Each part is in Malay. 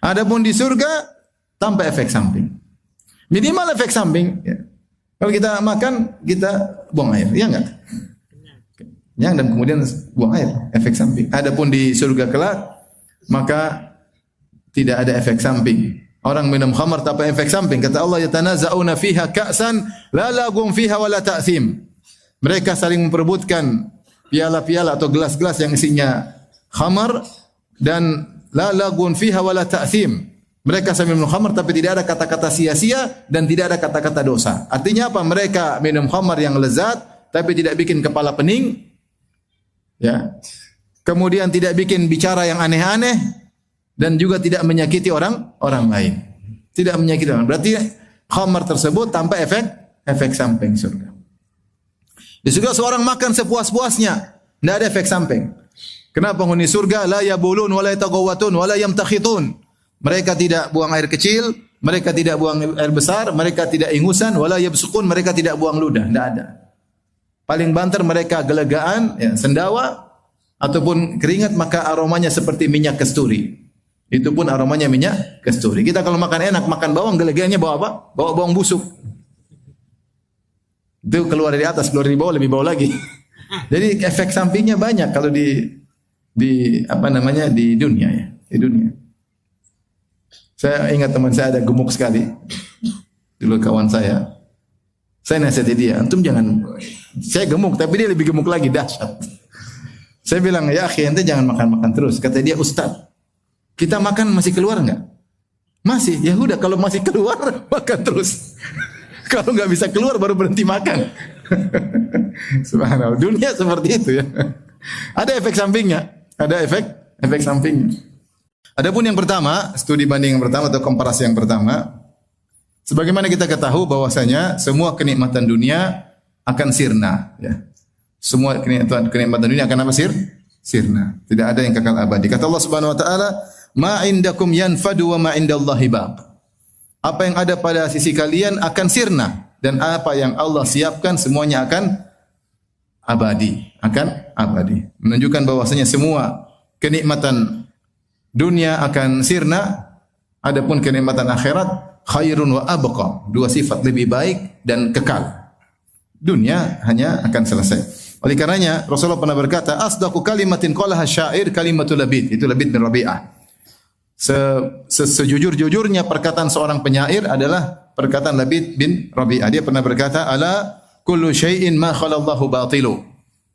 Adapun di surga tanpa efek samping. Minimal efek samping. Ya. Kalau kita makan, kita buang air, ya enggak? Kenyang dan kemudian buang air, efek samping. Adapun di surga kelak, maka tidak ada efek samping. Orang minum khamar tanpa efek samping. Kata Allah, yatanaza'una fiha ka'san la lagum fiha wa la ta'thim. Mereka saling memperebutkan piala-piala atau gelas-gelas yang isinya khamar dan la lagun fiha wa la ta'thim. Mereka sambil minum khamar tapi tidak ada kata-kata sia-sia dan tidak ada kata-kata dosa. Artinya apa? Mereka minum khamar yang lezat tapi tidak bikin kepala pening. Ya. Kemudian tidak bikin bicara yang aneh-aneh dan juga tidak menyakiti orang lain. Tidak menyakiti orang. Berarti khamar tersebut tanpa efek samping surga. Di surga seorang makan sepuas-puasnya, tidak ada efek samping. Kenapa penghuni surga la yabulun wa la yataghawatun wa la yamtakhitun? Mereka tidak buang air kecil, mereka tidak buang air besar, mereka tidak ingusan, wala yabsukun, mereka tidak buang ludah, tidak ada. Paling banter mereka gelegaan, ya, sendawa ataupun keringat, maka aromanya seperti minyak kasturi. Itu pun aromanya minyak kasturi. Kita kalau makan enak, makan bawang, gelegaannya bawa apa? Bawa bawang busuk. Itu keluar dari atas, keluar dari bawah, lebih bawah lagi. Jadi efek sampingnya banyak kalau di dunia ya, di dunia. Saya ingat teman saya ada gemuk sekali. Dulu kawan saya nasihati dia, antum jangan, saya gemuk tapi dia lebih gemuk lagi, dahsyat. Saya bilang, ya akhi, ente jangan makan-makan terus. Kata dia, Ustaz, kita makan masih keluar enggak? Masih. Ya udah, kalau masih keluar makan terus. Kalau enggak bisa keluar baru berhenti makan. Subhanallah, dunia seperti itu ya. Ada efek sampingnya, ada efek sampingnya. Adapun yang pertama, studi banding yang pertama atau komparasi yang pertama, sebagaimana kita ketahui bahwasanya semua kenikmatan dunia akan sirna, ya. Semua kenikmatan dunia akan apa? Sirna. Tidak ada yang kekal abadi. Kata Allah Subhanahu wa taala, "Ma indakum yanfadu wa ma indallahi baq." Apa yang ada pada sisi kalian akan sirna dan apa yang Allah siapkan semuanya akan abadi, Menunjukkan bahwasanya semua kenikmatan dunia akan sirna, adapun kenikmatan akhirat khairun wa abqa. Dua sifat lebih baik dan kekal. Dunia hanya akan selesai. Oleh karenanya Rasulullah pernah berkata, asdaqu kalimatin qalaha syair kalimatul Labid. Itu Labid bin Rabi'ah. Sejujur-jujurnya perkataan seorang penyair adalah perkataan Labid bin Rabi'ah. Dia pernah berkata, ala kullu syai'in ma khalallahu batilu.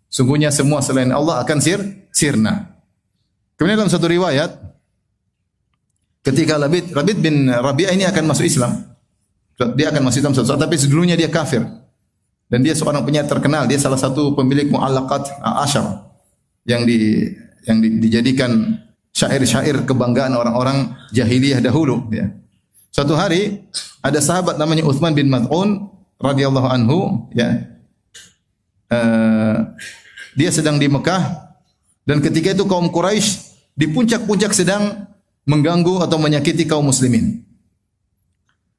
Sungguhnya semua selain Allah akan sirna. Kemudian dalam satu riwayat, ketika Labid bin Rabi'ah ini akan masuk Islam. Dia akan masuk Islam suatu saat, tapi sebelumnya dia kafir. Dan dia seorang penyair terkenal, dia salah satu pemilik mu'allaqat asyar yang dijadikan syair-syair kebanggaan orang-orang jahiliyah dahulu, ya. Suatu hari ada sahabat namanya Utsman bin Maz'un radhiyallahu anhu, ya. Dia sedang di Mekah dan ketika itu kaum Quraisy di puncak-puncak sedang mengganggu atau menyakiti kaum muslimin.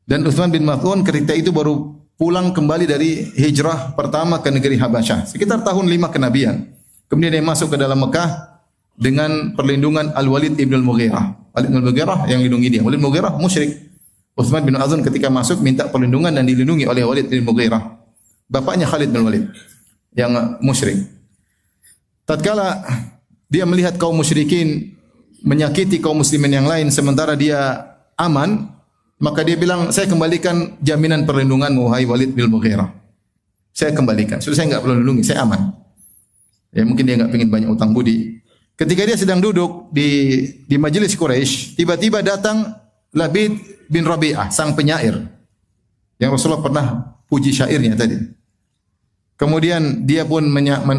Dan Utsman bin Maz'un ketika itu baru pulang kembali dari hijrah pertama ke negeri Habasyah, sekitar tahun 5 kenabian. Kemudian dia masuk ke dalam Mekah dengan perlindungan Al-Walid ibn al-Mughirah. Walid ibn al-Mughirah yang lindungi dia. Walid ibn al-Mughirah musyrik. Utsman bin Maz'un ketika masuk minta perlindungan dan dilindungi oleh Walid bin al-Mughirah. Bapaknya Khalid bin Walid yang musyrik. Tatkala dia melihat kaum musyrikin menyakiti kaum muslimin yang lain sementara dia aman, maka dia bilang, saya kembalikan jaminan perlindunganmu wahai Walid bin Mughirah. Saya kembalikan. Sudah saya enggak perlu lindungi, saya aman. Ya mungkin dia enggak ingin banyak utang budi. Ketika dia sedang duduk di majelis Quraisy, tiba-tiba datang Labid bin Rabi'ah, sang penyair yang Rasulullah pernah puji syairnya tadi. Kemudian dia pun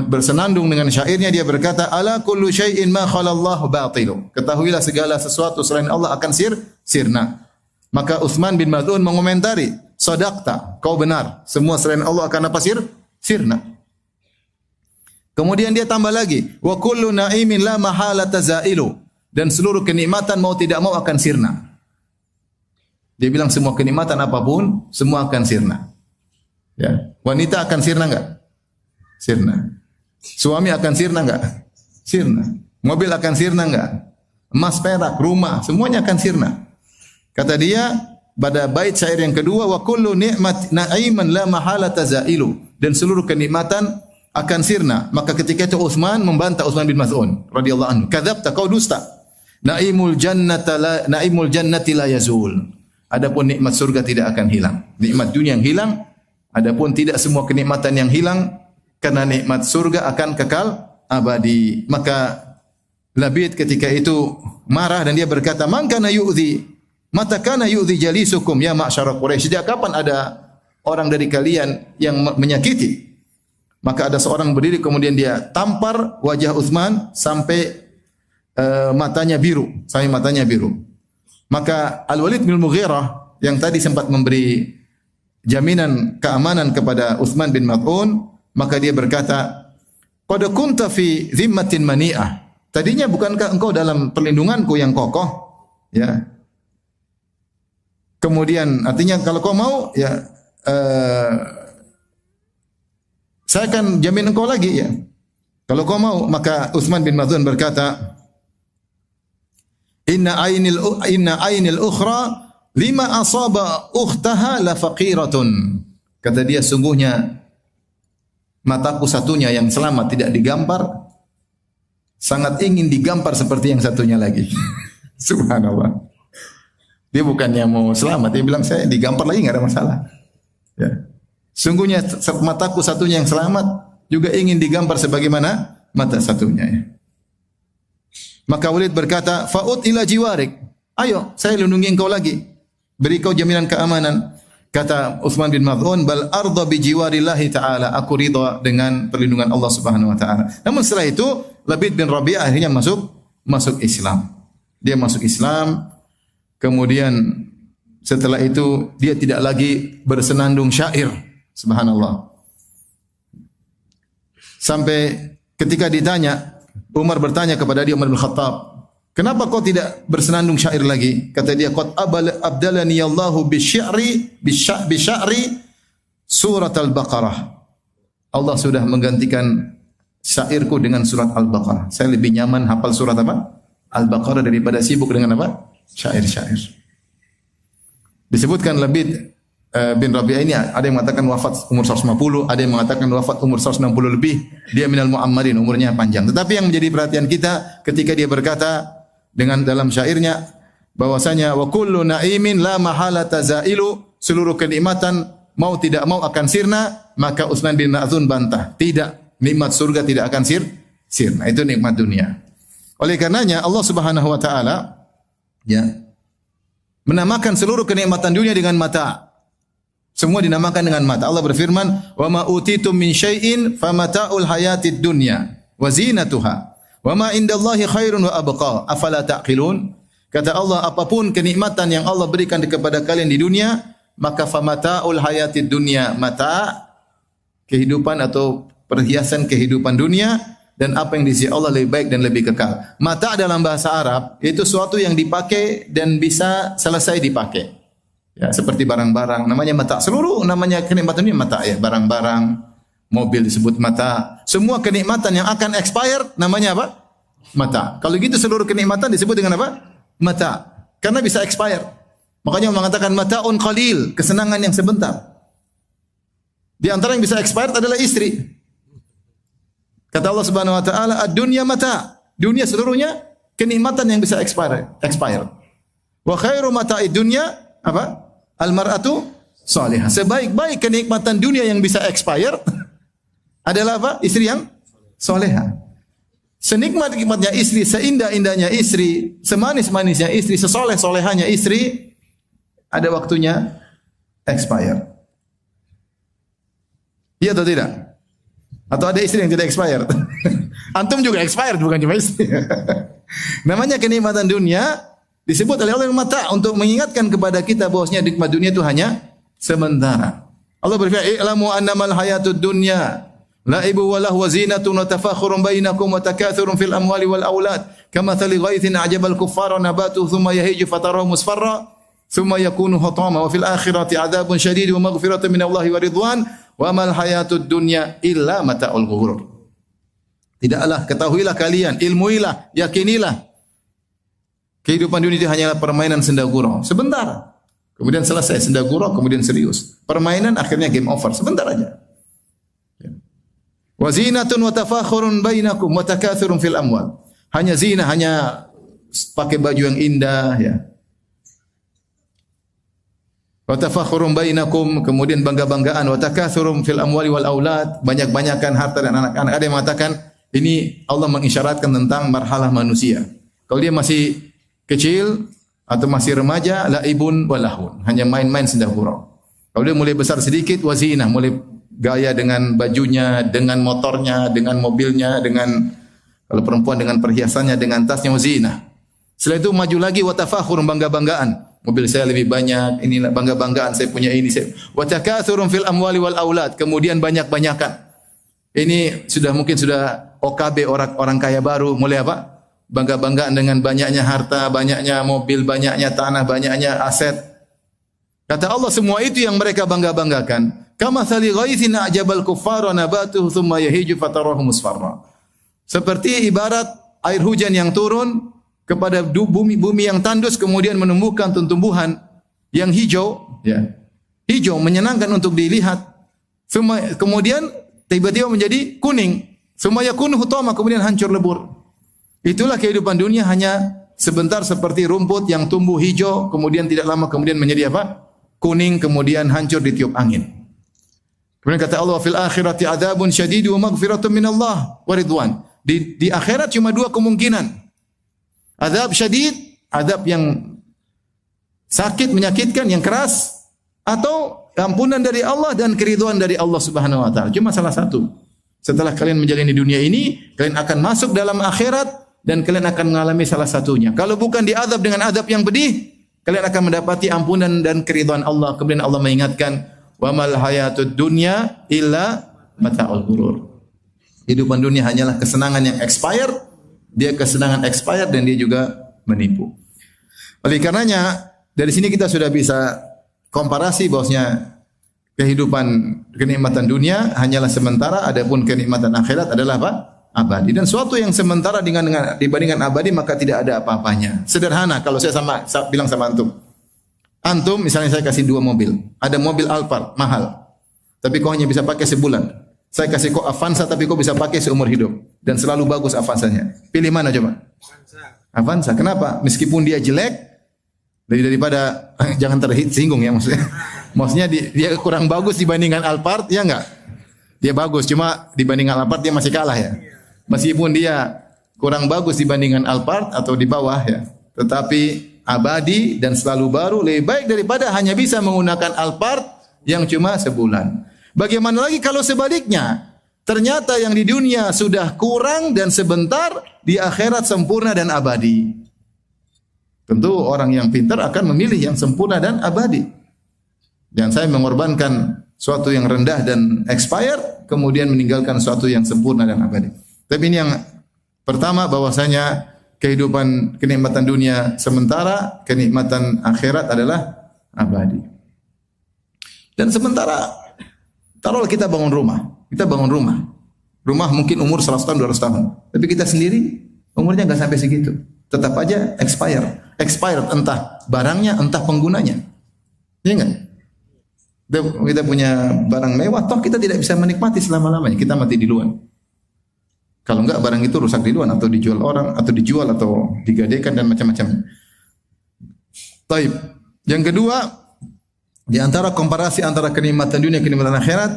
bersenandung dengan syairnya, dia berkata, ala kullu syai'in ma khalallahu batilu. Ketahuilah segala sesuatu selain Allah akan sirna. Maka Utsman bin Maz'un mengomentari, sadaqta, kau benar. Semua selain Allah akan apa? Sirna. Kemudian dia tambah lagi, wa kullu na'imin la mahalata zailu. Dan seluruh kenikmatan mau tidak mau akan sirna. Dia bilang semua kenikmatan apapun, semua akan sirna. Ya, wanita akan sirna enggak? Sirna. Suami akan sirna enggak? Sirna. Mobil akan sirna enggak? emas perak, rumah, semuanya akan sirna. Kata dia pada bait syair yang kedua, wa kullu ni'mat na'iman la mahalata zailu, dan seluruh kenikmatan akan sirna. Maka ketika itu Utsman membantah Utsman bin Maz'un radhiyallahu anhu, kadzabta, kau dusta. Naimul jannati la yazul. Adapun nikmat surga tidak akan hilang. Nikmat dunia yang hilang, adapun tidak semua kenikmatan yang hilang, karena nikmat surga akan kekal abadi. Maka Labid ketika itu marah dan dia berkata, "Man kana yu'dhi mata kana yu'dhi jalisukum ya ma'syara Quraisy." Sejak kapan ada orang dari kalian yang menyakiti? Maka ada seorang berdiri kemudian dia tampar wajah Utsman sampai matanya biru, Maka Al-Walid bin Mughirah yang tadi sempat memberi jaminan keamanan kepada Utsman bin Maz'un, maka dia berkata, "Qad kunta fi dhimmatin mani'ah." Tadinya bukankah engkau dalam perlindunganku yang kokoh? Ya. Kemudian artinya kalau kau mau ya saya akan jamin engkau lagi ya. Kalau kau mau, maka Utsman bin Maz'un berkata, Inna ainil ukhra lima asaba ukhtaha la faqiratun. Kata dia, sungguhnya mataku satunya yang selamat tidak digampar, sangat ingin digampar seperti yang satunya lagi. Subhanallah. Dia bukannya mau selamat, dia bilang saya digampar lagi enggak ada masalah. Ya. Sungguhnya mataku satunya yang selamat juga ingin digampar sebagaimana mata satunya ya. Maka Walid berkata, "Fa'ud ila jiwarik." Ayo, saya lindungi engkau lagi. Beri kau jaminan keamanan. Kata Utsman bin Maz'un, "Bal arda bi jiwarillahi ta'ala." Aku ridha dengan perlindungan Allah Subhanahu wa taala. Namun setelah itu Labid bin Rabi'ah akhirnya masuk Islam. Dia masuk Islam. Kemudian setelah itu dia tidak lagi bersenandung syair. Subhanallah. Sampai ketika ditanya, Umar bertanya kepada dia, Umar bin Khattab, "Kenapa kau tidak bersenandung syair lagi?" Kata dia, "Qad abdalani Allahu bisya'ri surat Al-Baqarah." Allah sudah menggantikan syairku dengan surat Al-Baqarah. Saya lebih nyaman hafal surat apa? Al-Baqarah daripada sibuk dengan apa? Syair-syair. Disebutkan Labid bin Rabi'ah ini ada yang mengatakan wafat umur 150, ada yang mengatakan wafat umur 160 lebih. Dia minal mu'ammarin, umurnya panjang. Tetapi yang menjadi perhatian kita ketika dia berkata dengan dalam syairnya bahwasanya wa kullu na'imin la mahalata zailu, seluruh kenikmatan mau tidak mau akan sirna, maka Utsman bin Maz'un bantah, tidak, nikmat surga tidak akan sirna, itu nikmat dunia. Oleh karenanya Allah Subhanahu wa taala ya menamakan seluruh kenikmatan dunia dengan mata. Semua dinamakan dengan mata. Allah berfirman, "Wa ma utitum min syai'in famata'ul hayatid dunya wa zinatuha wa ma indallahi khairun wa abqa afala ta'qilun." Kata Allah, apapun kenikmatan yang Allah berikan kepada kalian di dunia, maka famata'ul hayatid dunya, mata kehidupan atau perhiasan kehidupan dunia, dan apa yang di sisi Allah lebih baik dan lebih kekal. Mata dalam bahasa Arab itu suatu yang dipakai dan bisa selesai dipakai. Ya, seperti barang-barang namanya mata. Seluruh namanya kenikmatan ini mata ya, barang-barang, mobil disebut mata. Semua kenikmatan yang akan expire namanya apa? Mata. Kalau gitu seluruh kenikmatan disebut dengan apa? Mata. Karena bisa expire. Makanya mengatakan mataun qalil, kesenangan yang sebentar. Di antara yang bisa expired adalah istri. Kata Allah Subhanahu wa taala, "Ad-dunya mata." Dunia seluruhnya kenikmatan yang bisa expire. Wa khairu mata'id dunya apa? Al-mar'atu salihah. Sebaik-baik kenikmatan dunia yang bisa expire adalah apa? Istri yang salihah. Senikmat-nikmatnya istri, seindah-indahnya istri, semanis-manisnya istri, sesoleh-solehanya istri, ada waktunya expire. Iya atau tidak? Atau ada istri yang tidak expired? Antum juga expired, bukan cuma istri. Namanya kenikmatan dunia disebut oleh Allah mata untuk mengingatkan kepada kita bahwasanya nikmat dunia itu hanya sementara. Allah berfirman, "I'lamu annamal hayatud dunya la'ibu wa lahu wa zinatun wa tafakhurun bainakum wa takathurun fil amwali wal aulad kamathali ghaithin a'jabal kuffara nabatuhu thumma yahiju fatarahu musfarra thumma yakunu hutama wa fil akhirati 'adzabun syadid wa maghfiratun minallahi wa ridwan wa mal hayatud dunya illa mata'ul ghurur." Tidaklah, ketahuilah kalian, ilmuilah, yakinilah Kehidupan dunia itu hanyalah permainan senda gurau. Sebentar. Kemudian selesai senda gurau, kemudian serius. Permainan akhirnya game over. Sebentar aja. Wa zinatun wa tafakhurun bainakum wa takatsurun fil amwal. Hanya zina, hanya pakai baju yang indah ya. Wa tafakhurun bainakum, kemudian bangga-banggaan, wa takatsurum fil amwali wal aulad, banyak-banyakan harta dan anak-anak. Ada yang mengatakan ini Allah mengisyaratkan tentang marhalah manusia. Kalau dia masih kecil atau masih remaja, laibun walahun, hanya main-main senda gurau. Kalau dia mulai besar sedikit, wazinah, mulai gaya dengan bajunya, dengan motornya, dengan mobilnya, dengan kalau perempuan dengan perhiasannya, dengan tasnya, wazinah. Setelah itu maju lagi wa tafakhur, bangga-banggaan. Mobil saya lebih banyak, ini bangga-banggaan saya punya ini. Wa takatsurun fil amwali wal aulad, kemudian banyak-banyakan. Ini mungkin sudah OKB, orang kaya baru, mulai apa? Bangga-banggaan dengan banyaknya harta, banyaknya mobil, banyaknya tanah, banyaknya aset. Kata Allah, semua itu yang mereka bangga-banggakan. Kama thali ghaithin a'jabal kuffara nabatuhu thumma yahiju fatarahu musfarra. Seperti ibarat air hujan yang turun kepada bumi yang tandus, kemudian menumbuhkan tumbuhan yang hijau, ya. Hijau menyenangkan untuk dilihat. Kemudian tiba-tiba menjadi kuning. Semua yakunu hutama, kemudian hancur lebur. Itulah kehidupan dunia, hanya sebentar seperti rumput yang tumbuh hijau, kemudian tidak lama kemudian menjadi apa? Kuning, kemudian hancur ditiup angin. Kemudian kata Allah, fil akhirati adzabun syadid wa maghfiratun minallah wa ridwan. Di akhirat cuma dua kemungkinan. Azab syadid, azab yang sakit, menyakitkan, yang keras, atau ampunan dari Allah dan keridhaan dari Allah Subhanahu wa taala. Cuma salah satu. Setelah kalian menjalani dunia ini, kalian akan masuk dalam akhirat dan kalian akan mengalami salah satunya. Kalau bukan diazab dengan azab yang pedih, kalian akan mendapati ampunan dan keridhaan Allah. Kemudian Allah mengingatkan, wa mal hayatud dunya illa mata'ul ghurur. Kehidupan dunia hanyalah kesenangan yang expired. Dia kesenangan expired dan dia juga menipu. Oleh karenanya, dari sini kita sudah bisa komparasi bahwasanya kehidupan kenikmatan dunia hanyalah sementara, adapun kenikmatan akhirat adalah apa? Abadi. Dan suatu yang sementara dibandingkan abadi maka tidak ada apa-apanya. Sederhana kalau saya bilang sama antum. Antum misalnya saya kasih 2 mobil. Ada mobil Alphard mahal. Tapi kau hanya bisa pakai sebulan. Saya kasih kau Avanza tapi kau bisa pakai seumur hidup dan selalu bagus Avanzanya. Pilih mana coba? Avanza. Kenapa? Meskipun dia jelek daripada jangan tersinggung ya maksudnya. Maksudnya dia kurang bagus dibandingkan Alphard, ya enggak? Dia bagus, cuma dibandingkan Alphard dia masih kalah ya. Meskipun dia kurang bagus dibandingkan Alphard atau di bawah ya, tetapi abadi dan selalu baru, lebih baik daripada hanya bisa menggunakan Alphard yang cuma sebulan. Bagaimana lagi kalau sebaliknya? Ternyata yang di dunia sudah kurang dan sebentar, di akhirat sempurna dan abadi. Tentu orang yang pintar akan memilih yang sempurna dan abadi. Dan saya mengorbankan suatu yang rendah dan expired, kemudian meninggalkan suatu yang sempurna dan abadi. Tapi ini yang pertama, bahwasanya kehidupan kenikmatan dunia sementara, kenikmatan akhirat adalah abadi. Dan sementara, taruhlah kita bangun rumah. Rumah mungkin umur 100 tahun, 200 tahun. Tapi kita sendiri umurnya enggak sampai segitu. Tetap aja expired, entah barangnya, entah penggunanya. Iya enggak? Kita punya barang mewah, toh kita tidak bisa menikmati selama-lamanya. Kita mati di luar. Kalau enggak, barang itu rusak di luar, atau dijual orang, atau dijual, atau digadaikan, dan macam-macam. Taib. Yang kedua, di antara komparasi antara kenikmatan dunia dan kenikmatan akhirat,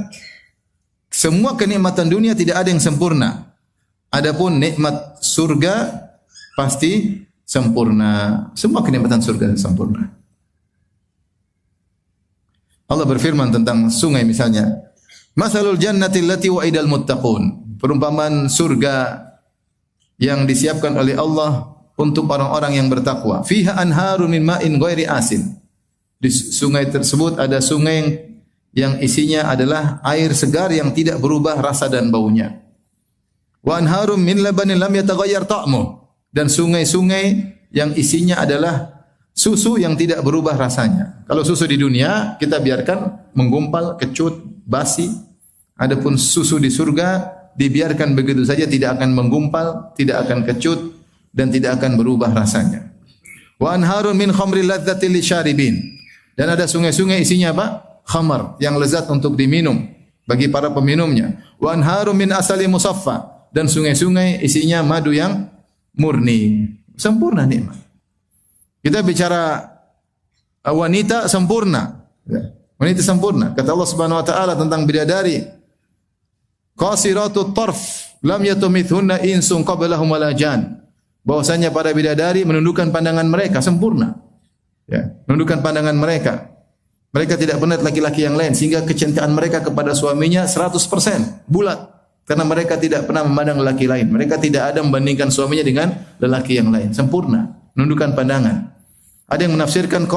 semua kenikmatan dunia tidak ada yang sempurna. Adapun nikmat surga pasti sempurna. Semua kenikmatan surga sempurna. Allah berfirman tentang sungai misalnya. Masalul jannati allati wa'idal muttaqun. Perumpamaan surga yang disiapkan oleh Allah untuk orang-orang yang bertakwa. Fiha anharun min ma'in ghairi asin. Di sungai tersebut ada sungai yang isinya adalah air segar yang tidak berubah rasa dan baunya. Wa anharum min labanin lam yataghayyar ta'muh. Dan sungai-sungai yang isinya adalah susu yang tidak berubah rasanya. Kalau susu di dunia kita biarkan menggumpal, kecut, basi. Adapun susu di surga dibiarkan begitu saja, tidak akan menggumpal, tidak akan kecut, dan tidak akan berubah rasanya. Wa anharun min khamril ladzatil lisyaribin. Dan ada sungai-sungai isinya apa? Khamar yang lezat untuk diminum bagi para peminumnya. Wa anharun min asali musaffa, dan sungai-sungai isinya madu yang murni. Sempurna nikmat. Kita bicara wanita sempurna. Wanita sempurna. Kata Allah Subhanahu wa taala tentang bidadari, qasiratut tarf lam yatumithunna insun qablahum wala jan. Bahwasanya para bidadari menundukkan pandangan mereka sempurna. Ya, menundukkan pandangan mereka. Mereka tidak pernah laki-laki yang lain sehingga kecintaan mereka kepada suaminya 100% bulat karena mereka tidak pernah memandang lelaki lain. Mereka tidak ada membandingkan suaminya dengan lelaki yang lain. Sempurna, menundukkan pandangan. Ada yang menafsirkan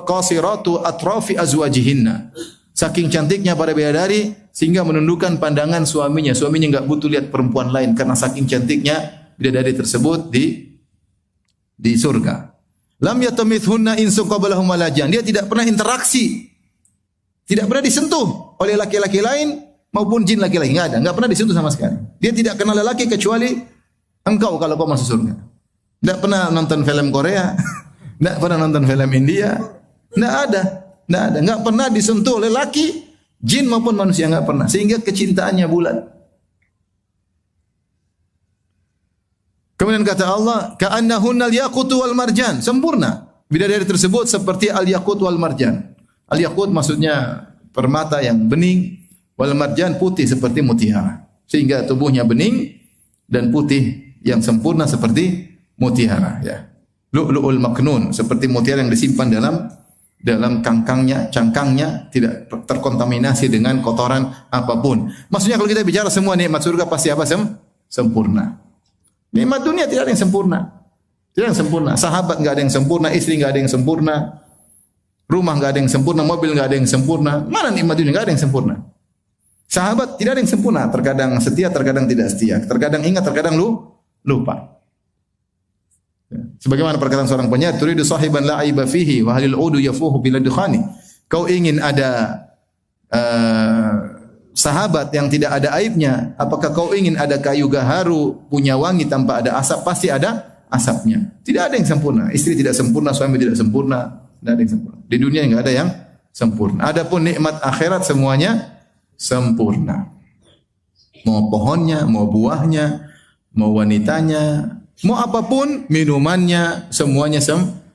qasiratu atrafi azwajihinna. Saking cantiknya para bidadari sehingga menundukkan pandangan suaminya. Suaminya enggak butuh lihat perempuan lain karena saking cantiknya bidadari tersebut di surga. Lam yatamithunna insun qablahum wala jan. Dia tidak pernah interaksi. Tidak pernah disentuh oleh laki-laki lain maupun jin laki-laki. Enggak pernah disentuh sama sekali. Dia tidak kenal lelaki kecuali engkau kalau kau masuk surga. Tidak pernah nonton film Korea, tidak pernah nonton film India. Tidak ada. Enggak pernah disentuh oleh laki, jin maupun manusia, enggak pernah. Sehingga kecintaannya bulat. Kemudian kata Allah, ka'annahunnal yaqutu wal marjan, sempurna. Bidadari tersebut seperti al-yaqut wal marjan. Al-yaqut maksudnya permata yang bening, wal marjan putih seperti mutiara. Sehingga tubuhnya bening dan putih yang sempurna seperti mutiara, ya. Lu'lu'ul maknun, seperti mutiara yang disimpan dalam cangkangnya tidak terkontaminasi dengan kotoran apapun. Maksudnya kalau kita bicara semua nikmat surga pasti apa? Sempurna. Nikmat dunia tidak ada yang sempurna. Tidak ada yang sempurna. Sahabat enggak ada yang sempurna, istri enggak ada yang sempurna, rumah enggak ada yang sempurna, mobil enggak ada yang sempurna. Mana nikmat dunia? Enggak ada yang sempurna. Sahabat tidak ada yang sempurna, terkadang setia, terkadang tidak setia, terkadang ingat, terkadang lupa. Sebagaimana perkataan seorang penyair, turidu sahiban la aiba fihi wa halil udu yafuhu bila dukhani. Kau ingin ada sahabat yang tidak ada aibnya, apakah kau ingin ada kayu gaharu punya wangi tanpa ada asap? Pasti ada asapnya. Tidak ada yang sempurna. Istri tidak sempurna, suami tidak sempurna, tidak ada yang sempurna. Di dunia enggak ada yang sempurna. Adapun nikmat akhirat semuanya sempurna. Mau pohonnya, mau buahnya, mau wanitanya, mau apapun minumannya, semuanya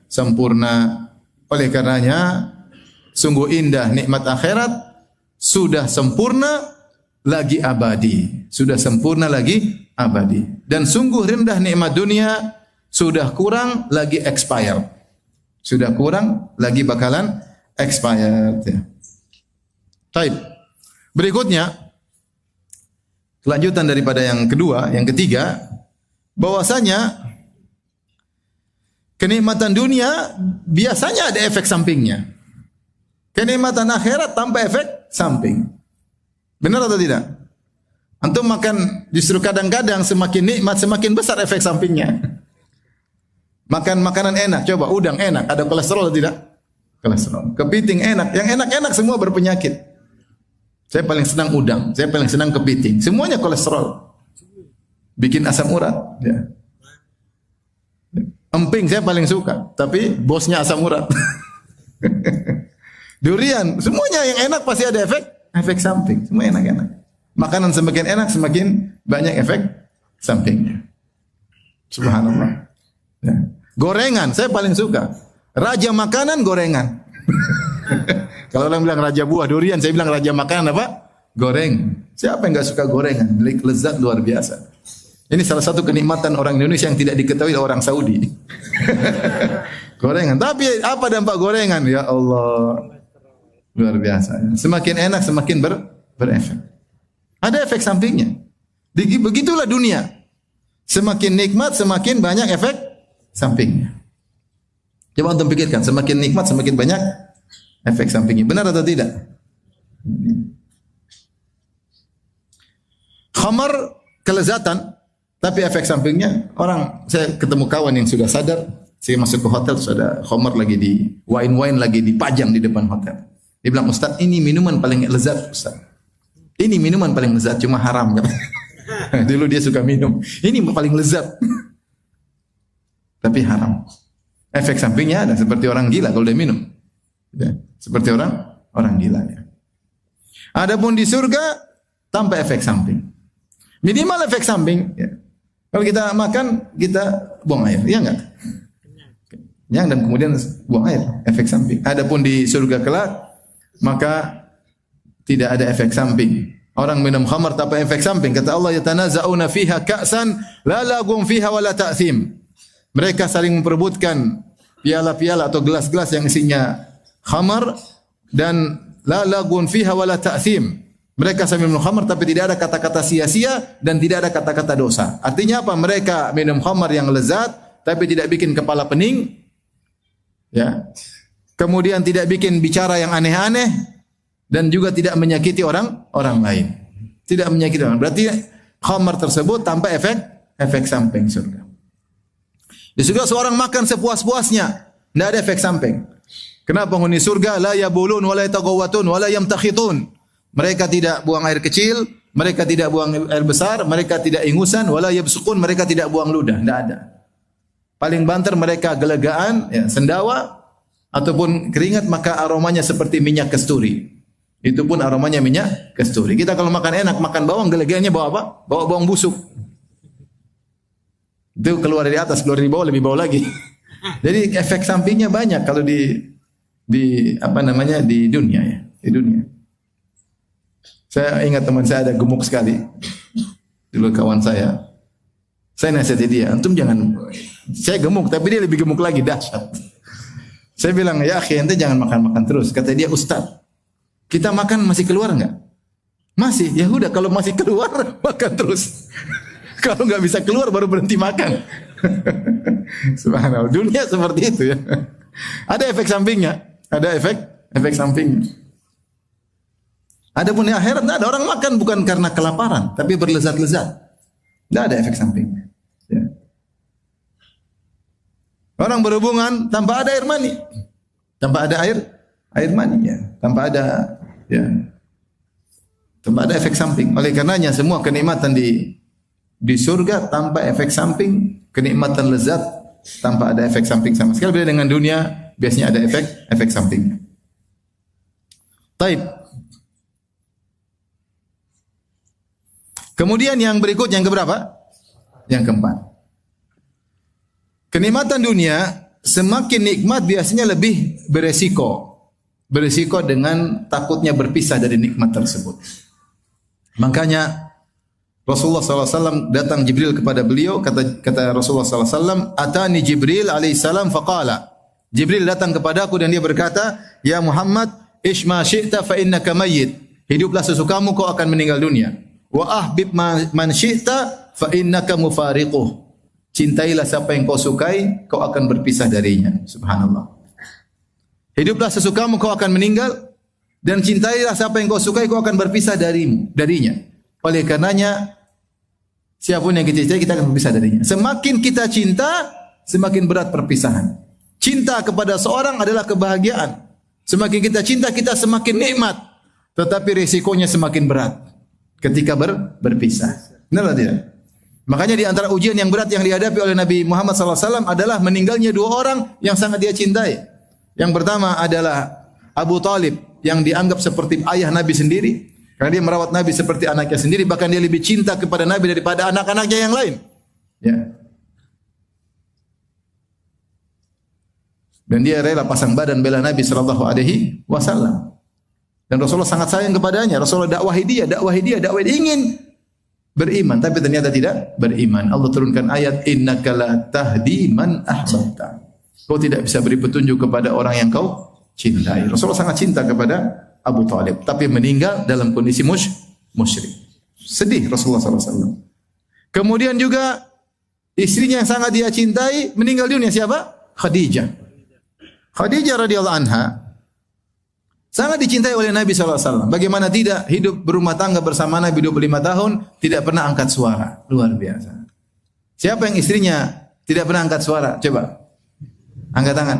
sempurna. Oleh karenanya sungguh indah nikmat akhirat. Sudah sempurna lagi abadi. Sudah sempurna lagi abadi. Dan sungguh rendah nikmat dunia, sudah kurang lagi expired. Sudah kurang lagi bakalan expired. Ya. Baik. Berikutnya, kelanjutan daripada yang kedua, yang ketiga, bahwasanya kenikmatan dunia biasanya ada efek sampingnya. Kenikmatan akhirat tanpa efek samping. Benar atau tidak? Antum makan justru kadang-kadang semakin nikmat semakin besar efek sampingnya. Makan makanan enak, coba udang enak, ada kolesterol atau tidak? Kolesterol. Kepiting enak, yang enak-enak semua berpenyakit. Saya paling senang udang, saya paling senang kepiting, semuanya kolesterol. Bikin asam urat, ya. Emping saya paling suka, tapi bosnya asam urat. Durian, semuanya yang enak pasti ada efek samping. Semua enak-enak. Makanan semakin enak, semakin banyak efek sampingnya. Subhanallah. Ya. Gorengan, saya paling suka. Raja makanan, gorengan. Kalau orang bilang raja buah, durian, saya bilang raja makanan apa? Goreng. Siapa yang enggak suka gorengan? Lezat luar biasa. Ini salah satu kenikmatan orang Indonesia yang tidak diketahui oleh orang Saudi. Gorengan. Tapi apa dampak gorengan? Ya Allah. Luar biasa. Semakin enak, semakin berefek. Ada efek sampingnya. Begitulah dunia. Semakin nikmat, semakin banyak efek sampingnya. Coba untuk pikirkan, semakin nikmat, semakin banyak efek sampingnya. Benar atau tidak? Khamar kelezatan, tapi efek sampingnya saya ketemu kawan yang sudah sadar, saya masuk ke hotel terus ada khamar lagi wine lagi dipajang di depan hotel. Dia bilang, Ustaz, ini minuman paling lezat, Ustaz. Ini minuman paling lezat, cuma haram. Dulu dia suka minum. Ini paling lezat. Tapi haram. Efek sampingnya ada seperti orang gila kalau dia minum. Ya, seperti orang gila. Ya. Adapun di surga tanpa efek samping. Minimal efek samping. Ya. Kalau kita makan, kita buang air, ya enggak? Kenyang dan kemudian buang air, efek samping. Adapun di surga kelak, maka tidak ada efek samping. Orang minum khamar tanpa efek samping. Kata Allah, yatanaza'una fiha ka'san la lagum fiha wa la ta'thim. Mereka saling memperebutkan piala-piala atau gelas-gelas yang isinya khamar dan la lagun fiha wa la ta'thim. Mereka sambil minum khamar tapi tidak ada kata-kata sia-sia dan tidak ada kata-kata dosa. Artinya apa? Mereka minum khamar yang lezat tapi tidak bikin kepala pening. Ya. Kemudian tidak bikin bicara yang aneh-aneh dan juga tidak menyakiti orang lain. Tidak menyakiti orang. Berarti khamar tersebut tanpa efek samping surga. Di surga seorang makan sepuas-puasnya, tidak ada efek samping. Kenapa penghuni surga la yabulun wa la yataghawatun wa la yamtakhitun? Mereka tidak buang air kecil, mereka tidak buang air besar, mereka tidak ingusan, wala yabsuqun, mereka tidak buang ludah, tidak ada. Paling banter mereka gelegaan, ya, sendawa ataupun keringat, maka aromanya seperti minyak kasturi. Itu pun aromanya minyak kasturi. Kita kalau makan enak, makan bawang, gelegaannya bawa apa? Bawa bawang busuk. Itu keluar dari atas, keluar dari bawah lebih bau lagi. Jadi efek sampingnya banyak kalau di dunia ya, di dunia. Saya ingat teman saya ada gemuk sekali. Dulu kawan saya nasihati dia, antum jangan, saya gemuk tapi dia lebih gemuk lagi, dahsyat. Saya bilang, ya akhi, ente jangan makan-makan terus. Kata dia, Ustaz, kita makan masih keluar enggak? Masih. Ya udah, kalau masih keluar makan terus. Kalau enggak bisa keluar baru berhenti makan. Subhanallah, dunia seperti itu ya. Ada efek sampingnya, ada efek sampingnya. Adapun di akhirat tidak ada, orang makan bukan karena kelaparan, tapi berlezat-lezat. Tidak ada efek sampingnya. Ya. Orang berhubungan tanpa ada air mani, tanpa ada air mani, ya. Tanpa ada efek samping. Oleh karenanya semua kenikmatan di surga tanpa efek samping, kenikmatan lezat tanpa ada efek samping sama sekali. Beda dengan dunia, biasanya ada efek sampingnya. Taib. Kemudian yang berikut, yang keberapa? Yang keempat. Kenikmatan dunia semakin nikmat biasanya lebih beresiko. Beresiko dengan takutnya berpisah dari nikmat tersebut. Makanya Rasulullah SAW datang Jibril kepada beliau, kata Rasulullah SAW, Atani Jibril alaihissalam faqala. Jibril datang kepadaku dan dia berkata, Ya Muhammad, ishma syi'ta fa innaka mayyit. Hiduplah sesukamu, kau akan meninggal dunia. Wa ahbib man syi'ta fa innaka mufariquh. Cintailah siapa yang kau sukai, kau akan berpisah darinya. Subhanallah. Hiduplah sesukamu, kau akan meninggal, dan cintailah siapa yang kau sukai, kau akan berpisah darinya. Oleh karenanya siapapun yang kita cintai, kita akan berpisah darinya. Semakin kita cinta, semakin berat perpisahan. Cinta kepada seorang adalah kebahagiaan. Semakin kita cinta, kita semakin nikmat. Tetapi risikonya semakin berat ketika berpisah. Benar tidak? Makanya di antara ujian yang berat yang dihadapi oleh Nabi Muhammad SAW adalah meninggalnya dua orang yang sangat dia cintai. Yang pertama adalah Abu Talib, yang dianggap seperti ayah Nabi sendiri. Karena dia merawat Nabi seperti anaknya sendiri. Bahkan dia lebih cinta kepada Nabi daripada anak-anaknya yang lain. Ya. Dan dia rela pasang badan bela Nabi SAW. Dan Rasulullah sangat sayang kepadanya. Rasulullah dakwahi dia, ingin beriman, tapi ternyata tidak beriman. Allah turunkan ayat, innaka la tahdi man ahbabta. Kau tidak bisa beri petunjuk kepada orang yang kau cintai. Rasulullah sangat cinta kepada Abu Talib, tapi meninggal dalam kondisi musyrik. Sedih Rasulullah SAW. Kemudian juga istrinya yang sangat dia cintai meninggal dunia, siapa? Khadijah. Khadijah radhiyallahu anha sangat dicintai oleh Nabi SAW. Bagaimana tidak, hidup berumah tangga bersama Nabi 25 tahun, tidak pernah angkat suara. Luar biasa. Siapa yang istrinya tidak pernah angkat suara? Coba, angkat tangan.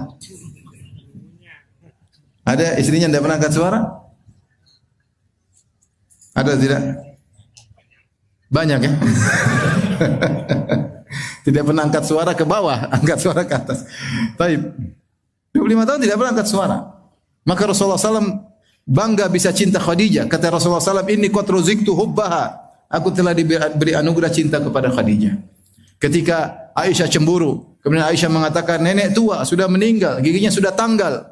Ada istrinya tidak pernah angkat suara? Ada tidak? Banyak ya? Tidak pernah angkat suara ke bawah, angkat suara ke atas. Taib. 25 tahun tidak pernah angkat suara. Maka Rasulullah SAW bangga bisa cinta Khadijah. Kata Rasulullah SAW, "Inni qad ruziktu hubbaha." Aku telah diberi anugerah cinta kepada Khadijah. Ketika Aisyah cemburu, kemudian Aisyah mengatakan, "Nenek tua sudah meninggal, giginya sudah tanggal.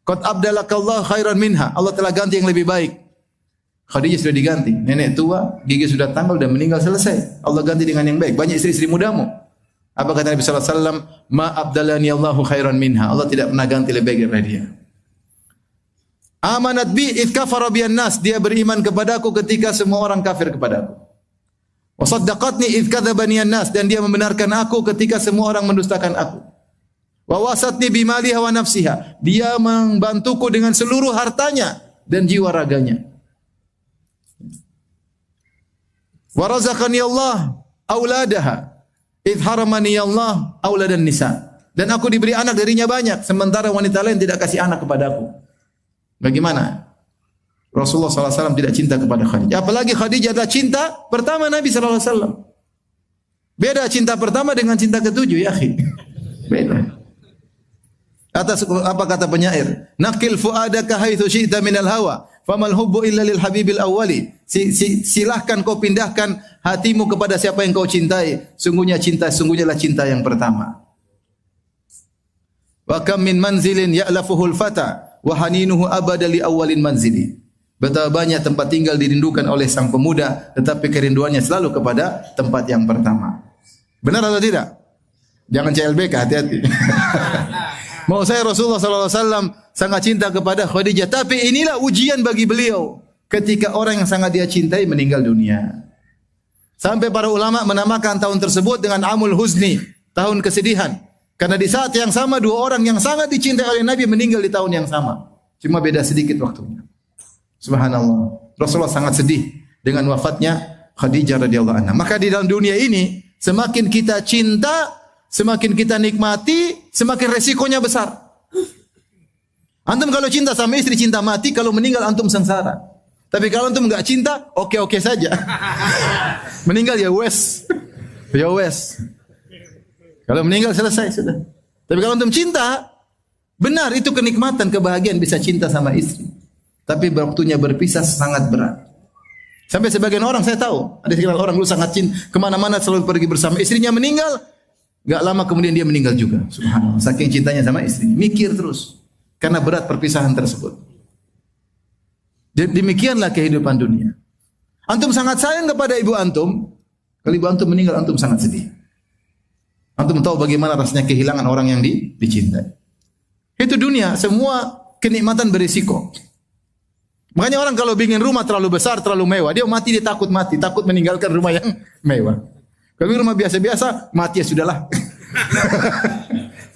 Qad abdalakallahu khairan minha." Allah telah ganti yang lebih baik. Khadijah sudah diganti. Nenek tua, gigi sudah tanggal dan meninggal, selesai. Allah ganti dengan yang baik. Banyak istri-istri mudamu. Apa kata Nabi sallallahu alaihi wasallam? "Ma abdalani Allahu khairan minha." Allah tidak pernah ganti lebih baik dari dia. Amanat bi id kafara biyan nas. Dia beriman kepadaku ketika semua orang kafir kepadaku. Wa saddaqatni id kadzabani an-nas. Dan dia membenarkan aku ketika semua orang mendustakan aku. Wa wasatni bimaliha wa nafsiha. Dia membantuku dengan seluruh hartanya dan jiwa raganya. Wa razaqani Allah auladaha id haramani Allah auladan nisa. Dan aku diberi anak darinya banyak, sementara wanita lain tidak kasih anak kepadaku. Bagaimana? Rasulullah SAW tidak cinta kepada Khadijah. Apalagi Khadijah adalah cinta pertama Nabi SAW. Beda cinta pertama dengan cinta ketujuh, ya akhi. Beda. Atas apa kata penyair? Naqil fuadaka haitsu syi'ta minal hawa, famal hubbu illa lil habibil awwali. Silahkan kau pindahkan hatimu kepada siapa yang kau cintai. Sungguhnya cinta yang pertama. Wa kam min manzilin ya'lafuhul fata wa haninuhu abada li awwalin manzili. Betapa banyak tempat tinggal dirindukan oleh sang pemuda, tetapi kerinduannya selalu kepada tempat yang pertama. Benar atau tidak? Jangan CLBK, hati-hati. Mau saya Rasulullah SAW sangat cinta kepada Khadijah, tapi inilah ujian bagi beliau ketika orang yang sangat dia cintai meninggal dunia. Sampai para ulama menamakan tahun tersebut dengan Amul Huzni, tahun kesedihan. Karena di saat yang sama dua orang yang sangat dicintai oleh Nabi meninggal di tahun yang sama. Cuma beda sedikit waktunya. Subhanallah. Rasulullah sangat sedih dengan wafatnya Khadijah radhiyallahu anha. Maka di dalam dunia ini semakin kita cinta, semakin kita nikmati, semakin resikonya besar. Antum kalau cinta sama istri cinta mati, kalau meninggal antum sengsara. Tapi kalau antum enggak cinta, oke-oke saja. Meninggal ya wes. Ya wes. Kalau meninggal selesai sudah. Tapi kalau antum cinta, benar itu kenikmatan, kebahagiaan bisa cinta sama istri. Tapi waktunya berpisah sangat berat. Sampai sebagian orang saya tahu, ada sekitar orang dulu sangat cinta, kemana-mana selalu pergi bersama istrinya, meninggal, gak lama kemudian dia meninggal juga. Subhanallah, saking cintanya sama istri, mikir terus karena berat perpisahan tersebut. Demikianlah kehidupan dunia. Antum sangat sayang kepada ibu antum, kalau ibu antum meninggal antum sangat sedih. Antum tahu bagaimana rasanya kehilangan orang yang dicintai. Itu dunia, semua kenikmatan berisiko. Makanya orang kalau bikin rumah terlalu besar, terlalu mewah, dia mati, dia takut mati, takut meninggalkan rumah yang mewah. Kalau rumah biasa-biasa, mati ya sudahlah.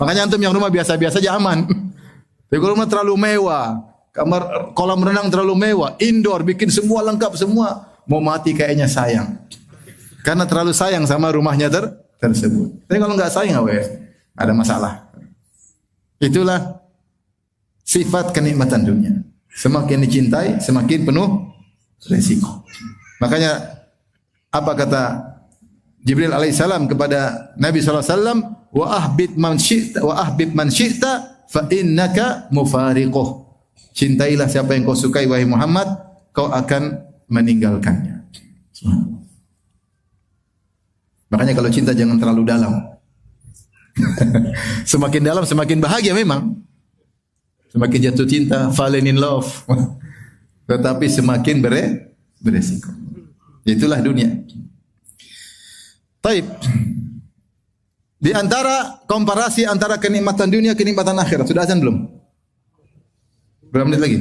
Makanya antum yang rumah biasa-biasa aja aman. Tapi kalau rumah terlalu mewah, kamar kolam renang terlalu mewah, indoor bikin semua lengkap semua, mau mati kayaknya sayang. Karena terlalu sayang sama rumahnya tersebut. Tapi kalau enggak sayang ada masalah. Itulah sifat kenikmatan dunia. Semakin dicintai, semakin penuh resiko. Makanya apa kata Jibril alaihissalam kepada Nabi SAW, wa ahbib man syi'ta fa innaka mufariquh. Cintailah siapa yang kau sukai wahai Muhammad, kau akan meninggalkannya. Makanya kalau cinta jangan terlalu dalam. Semakin dalam semakin bahagia memang. Semakin jatuh cinta, fallen in love. Tetapi semakin beresiko. Itulah dunia. Taib. Di antara komparasi antara kenikmatan dunia, kenikmatan akhirat. Sudah azan belum? Berapa menit lagi?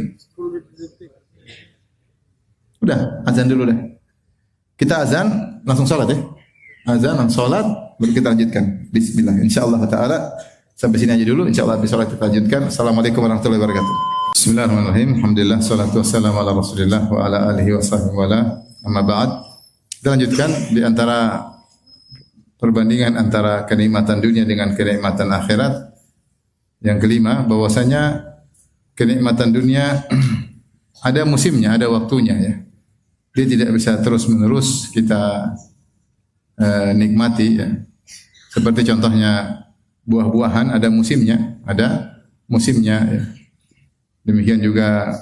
Udah, azan dulu dah. Kita azan, langsung salat ya. Azan, langsung salat, baru kita lanjutkan. Bismillah. Insyaallah taala sampai sini aja dulu. Insyaallah habis salat kita lanjutkan. Assalamualaikum warahmatullahi wabarakatuh. Bismillahirrahmanirrahim. Alhamdulillah salatu wassalamu ala Rasulillah wa ala alihi wa sahbihi wa ala. Amma ba'd. Kita lanjutkan di antara perbandingan antara kenikmatan dunia dengan kenikmatan akhirat. Yang kelima, bahwasanya kenikmatan dunia ada musimnya, ada waktunya ya. Dia tidak bisa terus-menerus kita nikmati ya. Seperti contohnya buah-buahan ada musimnya, ada musimnya. Ya. Demikian juga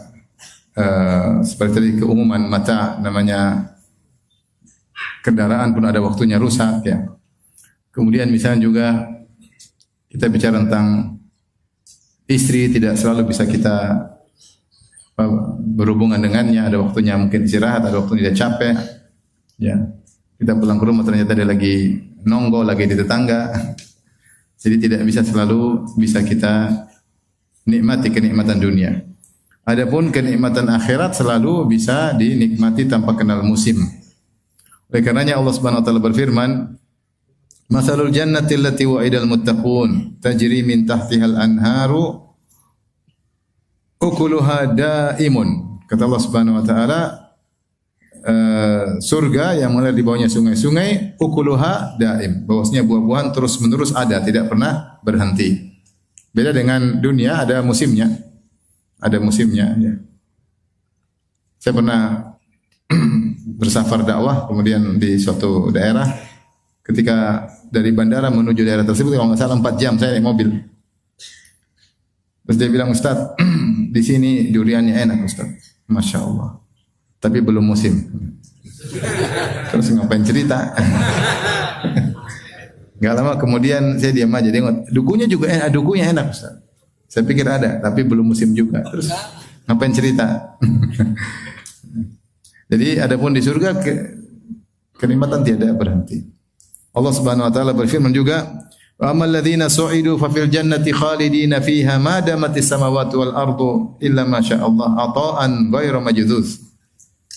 seperti tadi keumuman mata namanya kendaraan pun ada waktunya rusak. Ya. Kemudian misalnya juga kita bicara tentang istri tidak selalu bisa kita berhubungan dengannya, ada waktunya mungkin istirahat, ada waktunya dia capek. Ya. Kita pulang ke rumah ternyata dia lagi nonggo, lagi di tetangga. Jadi tidak bisa selalu bisa kita nikmati kenikmatan dunia. Adapun kenikmatan akhirat selalu bisa dinikmati tanpa kenal musim. Oleh karenanya Allah Subhanahu wa taala berfirman, "Matsalul jannati allati wa'idal muttaqun tajri min tahtihal anharu ukuluha daimun." Kata Allah Subhanahu wa taala, surga yang mengalir di bawahnya sungai-sungai, ukuluha daim. Bahwasanya buah-buahan terus-menerus ada, tidak pernah berhenti. Beda dengan dunia, ada musimnya. Ada musimnya. Ya. Saya pernah bersafar dakwah, kemudian di suatu daerah, ketika dari bandara menuju daerah tersebut, kalau nggak salah 4 jam saya naik mobil. Terus dia bilang, Ustaz, di sini duriannya enak Ustaz. Masya Allah. Tapi belum musim. Terus ngapain cerita? Gak lama kemudian saya diam aja, tengok dukunya juga enak, dukunya enak Ustaz. Saya pikir ada, tapi belum musim juga. Terus ngapain cerita? Jadi adapun di surga kenikmatan tiada berhenti. Allah Subhanahu wa taala berfirman juga, "Wa ammal ladzina su'idu fa fil jannati khalidina fiha ma damatis samawati wal ardu illa ma syaa Allah ata'an ghairu majdzuz."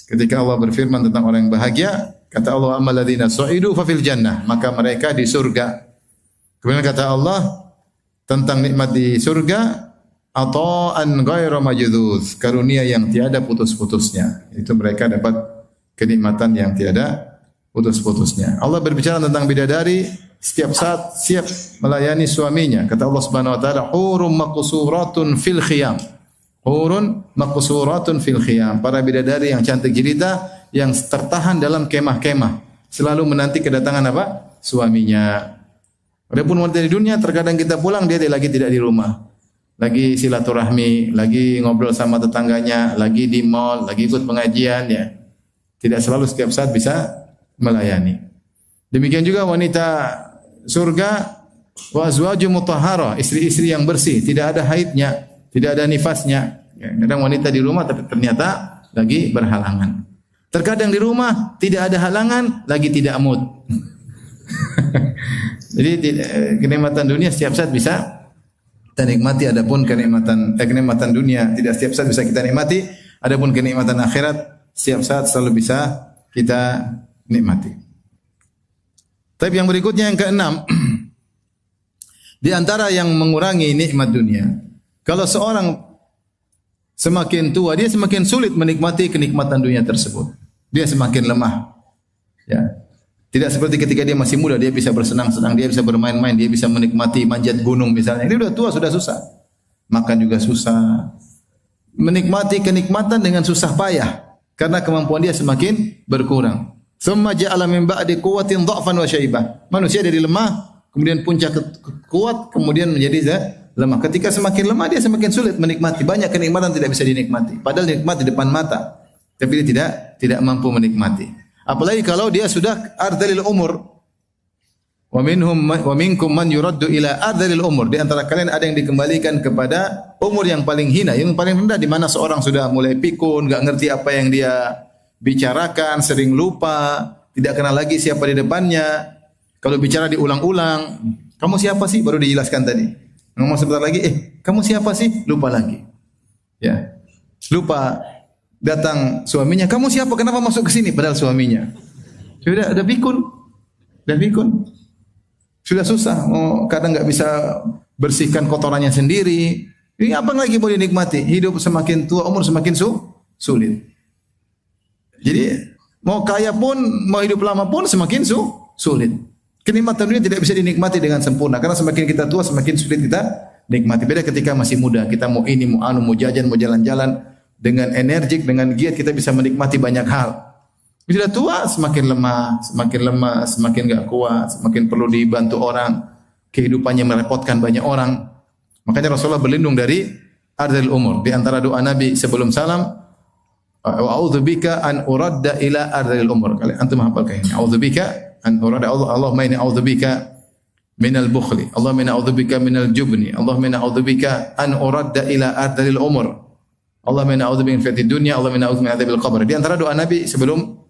Ketika Allah berfirman tentang orang yang bahagia, kata Allah, "Ammal ladzina su'idu fa fil jannah," maka mereka di surga. Kemudian kata Allah tentang nikmat di surga, ata'an ghairu majdzuz, karunia yang tiada putus-putusnya. Itu mereka dapat kenikmatan yang tiada putus-putusnya. Allah berbicara tentang bidadari setiap saat siap melayani suaminya. Kata Allah Subhanahu wa taala, "Hurum maqsuratun fil khiyam." Hurun maqsuratun fil khiyam. Para bidadari yang cantik jelita yang tertahan dalam kemah-kemah, selalu menanti kedatangan apa? Suaminya. Adapun wanita di dunia, terkadang kita pulang dia lagi tidak di rumah. Lagi silaturahmi, lagi ngobrol sama tetangganya, lagi di mall, lagi ikut pengajian ya. Tidak selalu setiap saat bisa melayani. Demikian juga wanita surga, wa azwaju mutahharah, istri-istri yang bersih, tidak ada haidnya, tidak ada nifasnya. Ya, kadang wanita di rumah tapi ternyata lagi berhalangan. Terkadang di rumah tidak ada halangan, lagi tidak mood. Jadi kenikmatan dunia setiap saat bisa kita nikmati, adapun kenikmatan dunia tidak setiap saat bisa kita nikmati, adapun kenikmatan akhirat setiap saat selalu bisa kita nikmati. Tapi yang berikutnya yang keenam, di antara yang mengurangi nikmat dunia, kalau seorang semakin tua, dia semakin sulit menikmati kenikmatan dunia tersebut. Dia semakin lemah. Ya. Tidak seperti ketika dia masih muda, dia bisa bersenang-senang, dia bisa bermain-main, dia bisa menikmati manjat gunung misalnya. Ini sudah tua, sudah susah. Makan juga susah. Menikmati kenikmatan dengan susah payah. Karena kemampuan dia semakin berkurang. Summa ja'ala min ba'di quwwatin dha'fan wa syaibah. Manusia dari lemah, kemudian puncak kuat, kemudian menjadi lemah. Ketika semakin lemah, dia semakin sulit menikmati. Banyak kenikmatan tidak bisa dinikmati. Padahal nikmat di depan mata. Tapi dia tidak mampu menikmati. Apalagi kalau dia sudah ardalil umur. Wa minkum man yuraddu ila ardalil umur. Di antara kalian ada yang dikembalikan kepada umur yang paling hina, yang paling rendah, di mana seorang sudah mulai pikun, enggak ngerti apa yang dia bicarakan, sering lupa, tidak kenal lagi siapa di depannya. Kalau bicara diulang-ulang, kamu siapa sih? Baru dijelaskan tadi. Ngomong sebentar lagi, kamu siapa sih? Lupa lagi. Ya. Lupa. Datang suaminya, kamu siapa? Kenapa masuk ke sini? Padahal suaminya. Sudah pikun. Sudah susah. Kadang enggak bisa bersihkan kotorannya sendiri. Ini apa lagi boleh dinikmati? Hidup semakin tua, umur semakin sulit. Jadi mau kaya pun, mau hidup lama pun semakin sulit. Kenikmatan dunia tidak bisa dinikmati dengan sempurna, karena semakin kita tua semakin sulit kita nikmati. Beda ketika masih muda, kita mau ini, mau jajan, mau jalan-jalan, dengan energik, dengan giat kita bisa menikmati banyak hal. Bila tua semakin lemah, semakin enggak kuat, semakin perlu dibantu orang, kehidupannya merepotkan banyak orang. Makanya Rasulullah berlindung dari ardhil umur. Di antara doa Nabi sebelum salam, wa a'udzubika an uradda ila ardhil umur. Kalian antum hafal kayaknya. A'udzubika an uradda, Allahumma inni a'udzubika minal bukhli, Allahumma inni a'udzubika minal jubni, Allahumma inni a'udzubika an uradda ila ardhil umur. Allahumma inni a'udzubika min fitnatid dunya, Allahumma inni a'udzubika min adzabil qabr. Di antara doa Nabi sebelum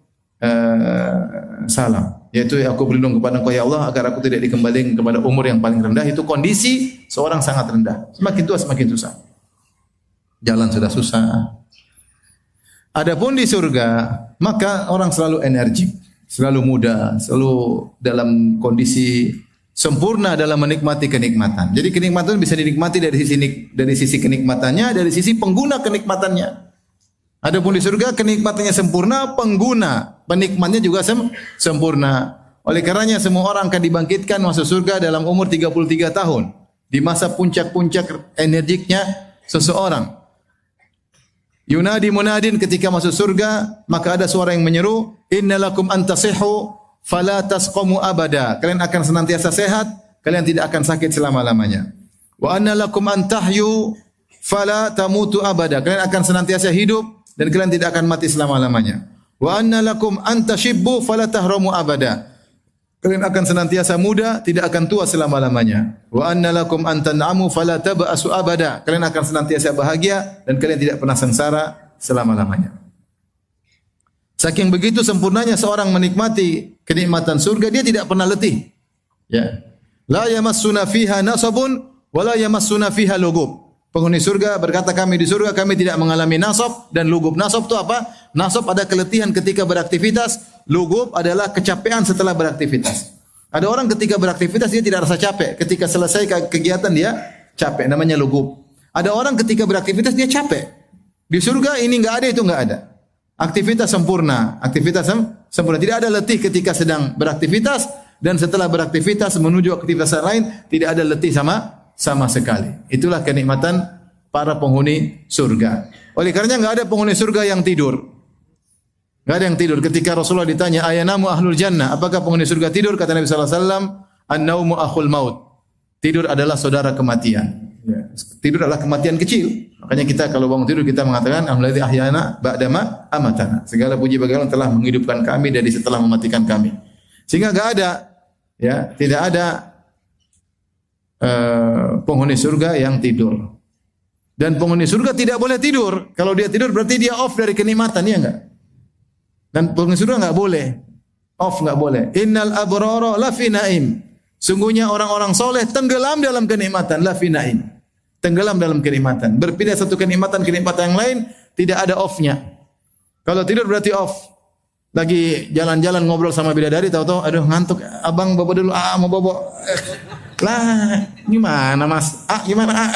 salam, yaitu aku berlindung kepada Engkau ya Allah agar aku tidak dikembalikan kepada umur yang paling rendah. Itu kondisi seorang sangat rendah. Semakin tua semakin susah. Jalan sudah susah. Adapun di surga, maka orang selalu energik, selalu muda, selalu dalam kondisi sempurna dalam menikmati kenikmatan. Jadi kenikmatan bisa dinikmati dari sisi kenikmatannya, dari sisi pengguna kenikmatannya. Adapun di surga kenikmatannya sempurna, pengguna penikmatnya juga sempurna. Oleh karenanya semua orang akan dibangkitkan masuk surga dalam umur 33 tahun. Di masa puncak-puncak energiknya seseorang. Yunadi munadin ketika masuk surga, maka ada suara yang menyeru, innalakum antasihhu fala tasqamu abada. Kalian akan senantiasa sehat, kalian tidak akan sakit selama-lamanya. Wa annalakum antahyu fala tamutu abada. Kalian akan senantiasa hidup dan kalian tidak akan mati selama-lamanya. Wa annalakum antashibbu fala tahramu abada. Kalian akan senantiasa muda, tidak akan tua selama-lamanya. Wa annalakum antan'amu fala tab'asu abada. Kalian akan senantiasa bahagia dan kalian tidak pernah sengsara selama-lamanya. Saking begitu sempurnanya seorang menikmati kenikmatan surga, dia tidak pernah letih. Ya. La yamassuna fiha nasabun wa la yamassuna fiha lugub. Penghuni surga berkata, kami di surga kami tidak mengalami nasab dan lugub. Nasab itu apa? Nasab ada keletihan ketika beraktivitas, lugub adalah kecapean setelah beraktivitas. Ada orang ketika beraktivitas dia tidak rasa capek, ketika selesai kegiatan dia capek, namanya lugub. Ada orang ketika beraktivitas dia capek. Di surga ini enggak ada, itu enggak ada. Aktivitas sempurna, sempurna. Tidak ada letih ketika sedang beraktivitas dan setelah beraktivitas menuju aktivitas lain tidak ada letih sama sekali. Itulah kenikmatan para penghuni surga. Oleh karenanya enggak ada penghuni surga yang tidur. Enggak ada yang tidur. Ketika Rasulullah ditanya, ayanamu ahlul jannah, apakah penghuni surga tidur? Kata Nabi sallallahu alaihi wasallam, an-naumu akhul maut. Tidur adalah saudara kematian. Ya. Tidur adalah kematian kecil. Makanya kita kalau bangun tidur kita mengatakan alhamdulillah ahyana ba'dama amatana. Segala puji bagi Allah telah menghidupkan kami dari setelah mematikan kami. Sehingga enggak ada, ya, tidak ada penghuni surga yang tidur. Dan penghuni surga tidak boleh tidur. Kalau dia tidur berarti dia off dari kenikmatan, ya enggak? Dan penghuni surga enggak boleh off, enggak boleh. Innal abrara lafi naim. Sungguhnya orang-orang soleh tenggelam dalam kenikmatan, lafi naim. Tenggelam dalam kenikmatan. Berpindah satu kenikmatan yang lain, tidak ada off-nya. Kalau tidur berarti off. Lagi jalan-jalan ngobrol sama bidadari, tahu-tahu aduh ngantuk, abang bobo dulu, mau bobo. Lah, gimana Mas? Gimana?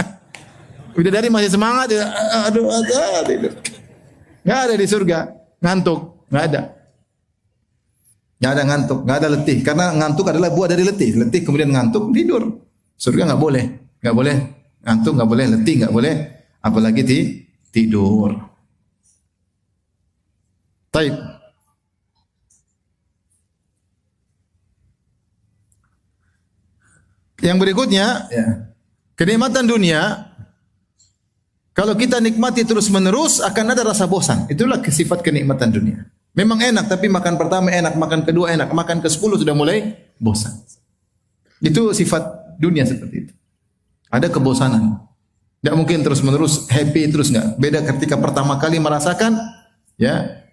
Bidadari masih semangat ya. Aduh, tidur. Enggak ada di surga ngantuk, enggak ada. Enggak ada ngantuk, enggak ada letih. Karena ngantuk adalah buah dari letih. Letih kemudian ngantuk, tidur. Surga enggak boleh. Enggak boleh ngantuk, enggak boleh letih, enggak boleh apalagi tidur. Baik. Yang berikutnya, ya, kenikmatan dunia, kalau kita nikmati terus-menerus akan ada rasa bosan. Itulah sifat kenikmatan dunia. Memang enak, tapi makan pertama enak, makan kedua enak, makan ke-10 sudah mulai bosan. Itu sifat dunia seperti itu. Ada kebosanan. Tidak mungkin terus-menerus happy terus enggak. Beda ketika pertama kali merasakan, ya,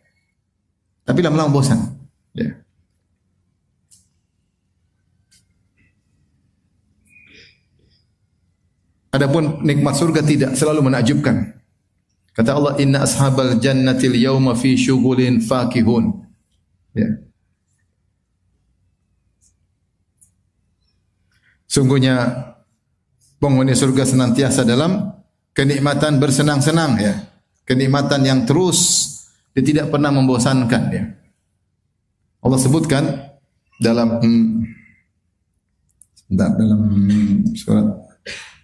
tapi lama-lama bosan. Ya. Adapun nikmat surga tidak, selalu menakjubkan. Kata Allah, inna ashabal jannatil yawma fi syughulin fakihun. Ya. Sungguhnya penghuni surga senantiasa dalam kenikmatan bersenang-senang, ya. Kenikmatan yang terus, dia tidak pernah membosankan, ya. Allah sebutkan dalam surat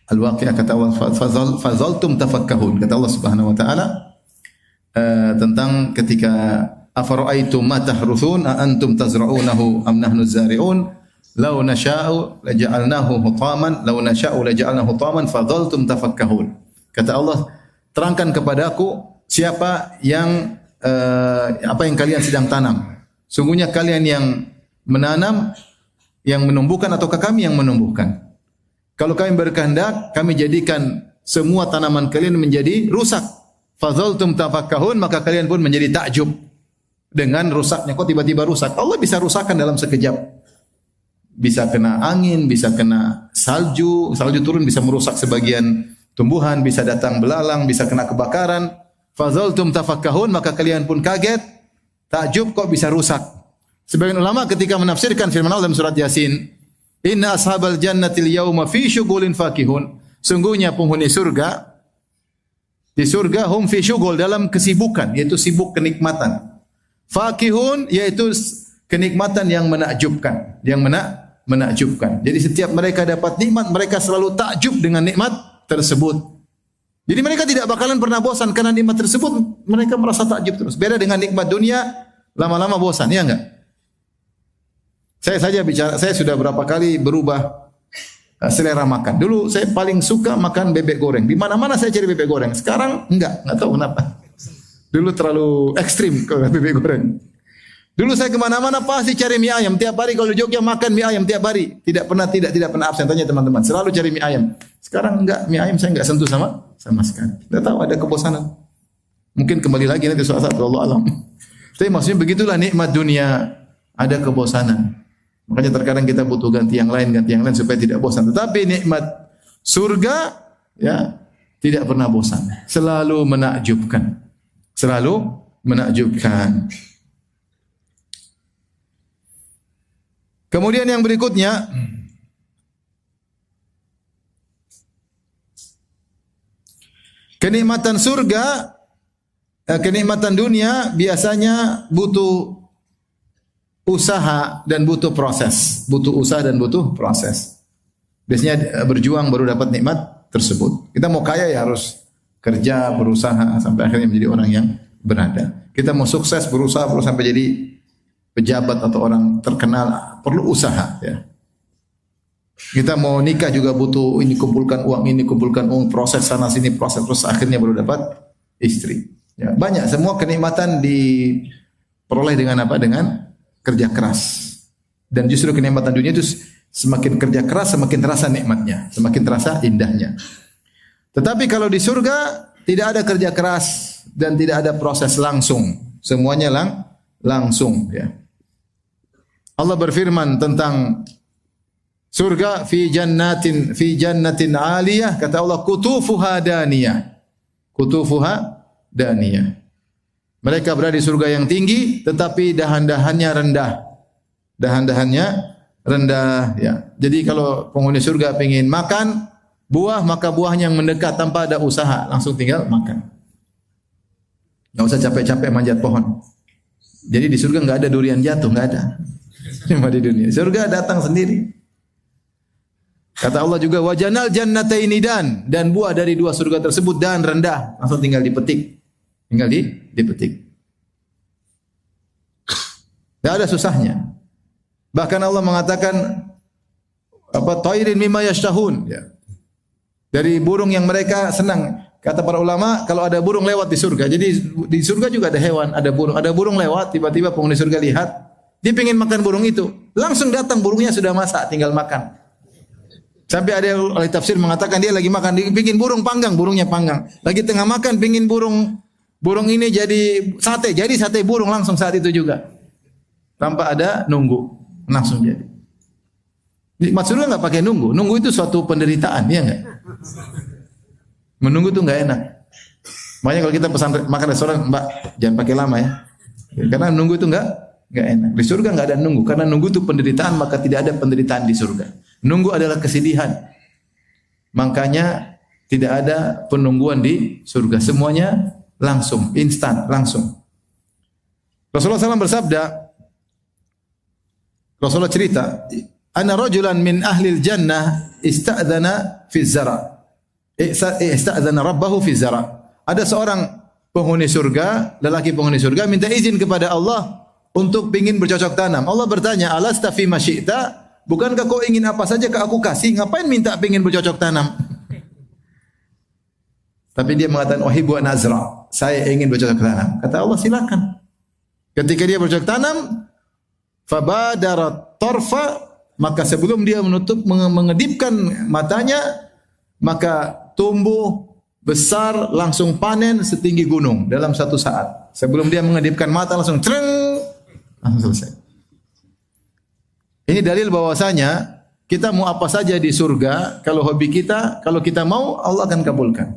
Al-Waqi'ah, kata Allah, fazaltum tafakkahun. Kata Allah Subhanahu wa taala tentang ketika Afara'aitum ma tahruthun a antum tazra'unahu am nahnu zari'un law nasha'u laja'alnahu hutaman law nasha'u laja'alnahu hutaman fadhaltum tafakkahun. Kata Allah, terangkan kepadaku siapa yang apa yang kalian sedang tanam. Sungguhnya kalian yang menanam, yang menumbuhkan, ataukah kami yang menumbuhkan? Kalau kami berkehendak, kami jadikan semua tanaman kalian menjadi rusak. Fadhaltum tafakkahun, maka kalian pun menjadi takjub dengan rusaknya. Kok tiba-tiba rusak? Allah bisa rusakkan dalam sekejap. Bisa kena angin, bisa kena salju turun bisa merusak sebagian tumbuhan, bisa datang belalang, bisa kena kebakaran. Fadhaltum tafakkahun, maka kalian pun kaget, takjub kok bisa rusak. Sebagian ulama ketika menafsirkan firman Allah dalam surat Yasin, inna ashabal jannatil yawma fi syughulin fakihun. Sungguhnya penghuni surga, di surga hum fi syughul, dalam kesibukan, yaitu sibuk kenikmatan. Fakihun yaitu kenikmatan yang menakjubkan, menakjubkan. Jadi setiap mereka dapat nikmat, mereka selalu takjub dengan nikmat tersebut. Jadi mereka tidak bakalan pernah bosan karena nikmat tersebut, mereka merasa takjub terus. Beda dengan nikmat dunia, lama-lama bosan, ya enggak? Saya saja bicara, saya sudah berapa kali berubah selera makan. Dulu saya paling suka makan bebek goreng. Di mana-mana saya cari bebek goreng. Sekarang enggak tahu kenapa. Dulu terlalu ekstrim ke bebek goreng. Dulu saya kemana-mana pasti cari mie ayam. Tiap hari kalau di Jogja makan mie ayam tiap hari. Tidak pernah absen. Tanya teman-teman. Selalu cari mie ayam. Sekarang enggak, mie ayam saya enggak sentuh sama sekali. Tidak tahu, ada kebosanan. Mungkin kembali lagi nanti suatu saat, Allah alam. Tapi maksudnya begitulah nikmat dunia, ada kebosanan. Makanya terkadang kita butuh ganti yang lain supaya tidak bosan. Tetapi nikmat surga ya tidak pernah bosan, selalu menakjubkan. Kemudian yang berikutnya, kenikmatan surga, kenikmatan dunia biasanya butuh usaha dan butuh proses. Biasanya berjuang baru dapat nikmat tersebut. Kita mau kaya ya harus kerja, berusaha sampai akhirnya menjadi orang yang berada. Kita mau sukses, berusaha perlu sampai jadi pejabat atau orang terkenal, perlu usaha ya. Kita mau nikah juga butuh kumpulkan uang, proses sana sini, proses akhirnya baru dapat istri. Ya, banyak, semua kenikmatan diperoleh dengan apa? Dengan kerja keras. Dan justru kenikmatan dunia itu semakin kerja keras semakin terasa nikmatnya, semakin terasa indahnya. Tetapi kalau di surga tidak ada kerja keras dan tidak ada proses langsung, semuanya langsung ya. Allah berfirman tentang surga, fi jannatin 'aliyah, kata Allah kutufuha daniyah. Mereka berada di surga yang tinggi tetapi dahan-dahannya rendah ya. Jadi kalau penghuni surga ingin makan buah, maka buahnya yang mendekat tanpa ada usaha, langsung tinggal makan. Enggak usah capek-capek manjat pohon. Jadi di surga enggak ada durian jatuh, enggak ada. Cuma di dunia. Surga datang sendiri. Kata Allah juga wajanal jannataini dan buah dari dua surga tersebut dan rendah, langsung tinggal dipetik. Dipetik. Tidak ada susahnya. Bahkan Allah mengatakan tairin mimma yashtahun ya. Dari burung yang mereka senang. Kata para ulama, kalau ada burung lewat di surga. Jadi di surga juga ada hewan, ada burung lewat, tiba-tiba penghuni surga lihat, dia ingin makan burung itu. Langsung datang burungnya sudah masak, tinggal makan. Sampai ada ahli tafsir mengatakan dia lagi makan, dia pingin burung panggang, burungnya panggang. Lagi tengah makan pingin burung ini jadi sate burung langsung saat itu juga. Tanpa ada nunggu, langsung jadi. Nikmat surga enggak pakai nunggu. Nunggu itu suatu penderitaan, ya enggak? Menunggu itu enggak enak. Makanya kalau kita pesan makan restoran, Mbak, jangan pakai lama ya. Karena nunggu itu enggak enak. Di surga enggak ada nunggu, karena nunggu itu penderitaan, maka tidak ada penderitaan di surga. Nunggu adalah kesedihan. Makanya tidak ada penungguan di surga. Semuanya langsung, instan, langsung. Rasulullah SAW bersabda, Rasulullah cerita, "Ana rajulan min ahlil jannah ista'dzana fi zara." Ista'dzana rabbahu fi zara. Ada seorang penghuni surga, lelaki penghuni surga minta izin kepada Allah untuk ingin bercocok tanam. Allah bertanya, "Alasta fi ma syi'ta?" Bukankah kau ingin apa saja ke aku kasih? Ngapain minta ingin bercocok tanam? Tapi dia mengatakan, "Uhibbu an azra." Saya ingin bercocok tanam. Kata Allah, silakan. Ketika dia bercocok tanam, fabadarat tarfa, maka sebelum dia mengedipkan matanya, maka tumbuh besar langsung panen setinggi gunung dalam satu saat. Sebelum dia mengedipkan mata langsung langsung selesai. Ini dalil bahwasanya kita mau apa saja di surga, kalau hobi kita, kalau kita mau, Allah akan kabulkan.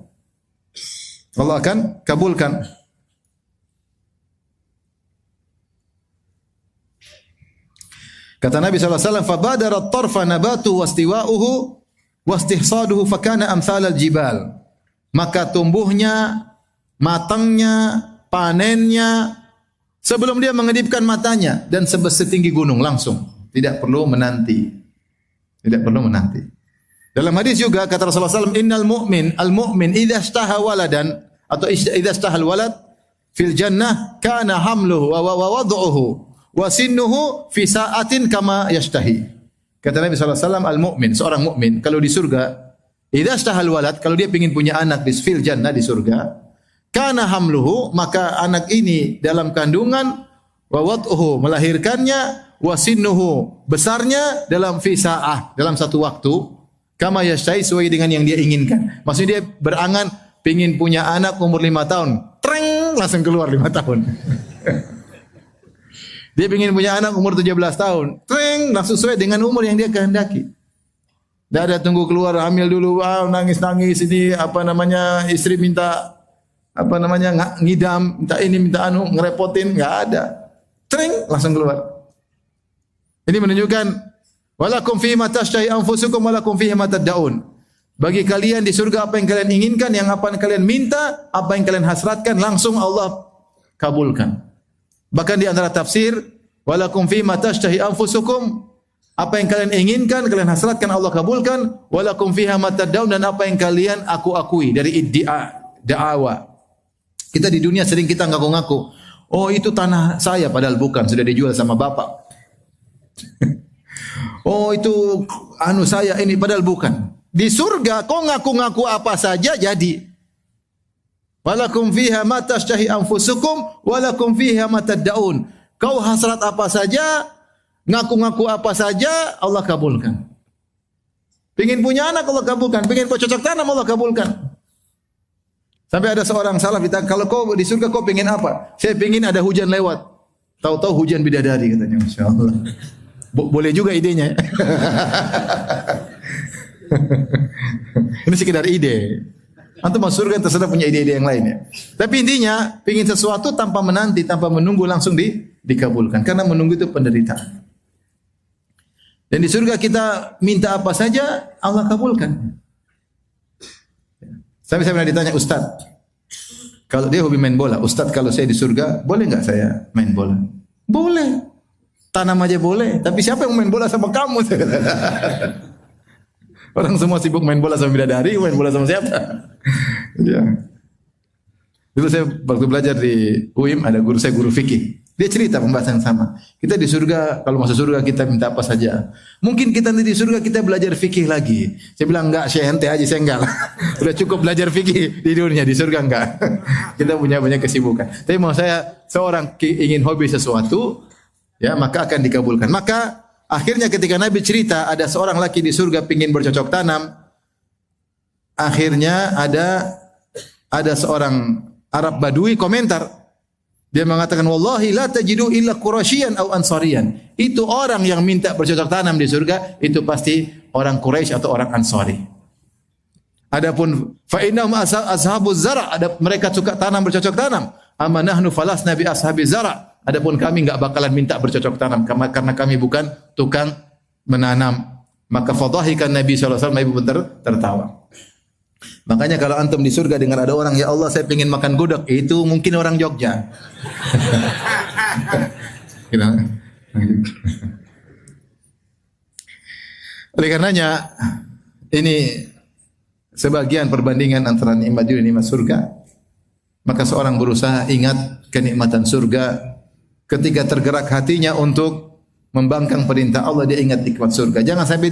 Allah akan kabulkan. Kata Nabi SAW, فَبَادَرَ الطَّرْفَ نَبَاتُهُ وَاسْتِوَاؤُهُ وَاسْتِحْصَادُهُ فَكَانَ أَمْثَالَ الْجِبَالِ. Maka tumbuhnya, matangnya, panennya, sebelum dia mengedipkan matanya, dan setinggi gunung langsung. Tidak perlu menanti. Tidak perlu menanti. Dalam hadis juga kata Rasulullah SAW, "Innal mu'min, al-mu'min idza ishtaha waladan atau idza ishtaha al-walad fil jannah kana hamluhu wa wad'uhu wa sinnuhu fi sa'atin kama yashtahi." Kata Nabi SAW, al-mu'min, seorang mukmin kalau di surga, idza ishtaha al-walad, kalau dia ingin punya anak di fil jannah di surga, kana hamluhu, maka anak ini dalam kandungan, wa wad'uhu, melahirkannya, wasinnuhu, besarnya dalam fisa'ah, dalam satu waktu, kama yashtai, sesuai dengan yang dia inginkan. Maksudnya dia berangan pengin punya anak umur 5 tahun, treng, langsung keluar 5 tahun. Dia pengin punya anak umur 17 tahun, treng, langsung sesuai dengan umur yang dia kehendaki. Tidak ada tunggu keluar, hamil dulu, nangis-nangis, ini istri minta ngidam, minta ini, minta anu, ngerepotin, enggak ada. Treng, langsung keluar. Ini menunjukkan walakum fihi ma tashtahi anfusukum walakum fihi ma tad'un. Bagi kalian di surga apa yang kalian inginkan, yang apa yang kalian minta, apa yang kalian hasratkan, langsung Allah kabulkan. Bahkan di antara tafsir, walakum fihi ma tashtahi anfusukum, apa yang kalian inginkan, kalian hasratkan, Allah kabulkan. Walakum fiha ma tad'un, dan apa yang kalian aku-akui dari iddia, da'awa. Kita di dunia sering kita ngaku-ngaku, oh itu tanah saya, padahal bukan, sudah dijual sama bapak. Oh itu anu saya ini, padahal bukan. Di surga kau ngaku-ngaku apa saja jadi. Walakum fiha ma tashtahi anfusukum walakum fiha ma tad'un. Kau hasrat apa saja, ngaku-ngaku apa saja, Allah kabulkan. Pengin punya anak, Allah kabulkan. Pengin bercocok tanam, Allah kabulkan. Sampai ada seorang salaf ditanya, kalau kau di surga kau pengin apa? Saya pengin ada hujan lewat. Tahu-tahu hujan bidadari, katanya. Masya Allah. Boleh juga idenya. Ini sekedar ide. Antum masuk surga terserah punya ide-ide yang lain ya. Tapi intinya, pengin sesuatu tanpa menanti, tanpa menunggu, langsung dikabulkan. Karena menunggu itu penderitaan. Dan di surga kita minta apa saja, Allah kabulkan. Saya pernah ditanya, Ustaz, kalau dia hobi main bola, Ustaz kalau saya di surga, boleh enggak saya main bola? Boleh. Tanam aja boleh, tapi siapa yang main bola sama kamu? Orang semua sibuk main bola sama bidadari, main bola sama siapa? Ya. Dulu saya waktu belajar di UIM, ada guru saya, guru fikih. Dia cerita pembahasan yang sama. Kita di surga, kalau masuk surga kita minta apa saja. Mungkin kita nanti di surga kita belajar fikih lagi. Saya bilang enggak, saya ente aja, saya enggak lah. Sudah cukup belajar fikih di dunia, di surga enggak. Kita punya banyak kesibukan. Tapi mau saya, seorang ingin hobi sesuatu, ya maka akan dikabulkan. Maka akhirnya ketika Nabi cerita ada seorang laki di surga ingin bercocok tanam, akhirnya ada seorang Arab Badui komentar. Dia mengatakan, wallahi la tajidu illa Quraisyan aw Ansariyan. Itu orang yang minta bercocok tanam di surga, itu pasti orang Quraisy atau orang Ansari. Adapun fa innahum ashabuz zara', mereka suka tanam bercocok tanam. Amma nahnu falasna bi ashabiz zara'. Adapun kami enggak bakalan minta bercocok tanam karena kami bukan tukang menanam. Maka fadhahikan Nabi sallallahu alaihi wasallam, Ibu tertawa. Makanya kalau antum di surga dengar ada orang, ya Allah saya ingin makan gudeg, itu mungkin orang Jogja. Oleh karenanya ini sebagian perbandingan antara nikmat dunia dan nikmat surga. maka seorang berusaha ingat kenikmatan surga. Ketika tergerak hatinya untuk membangkang perintah Allah, dia ingat nikmat surga. Jangan sampai dia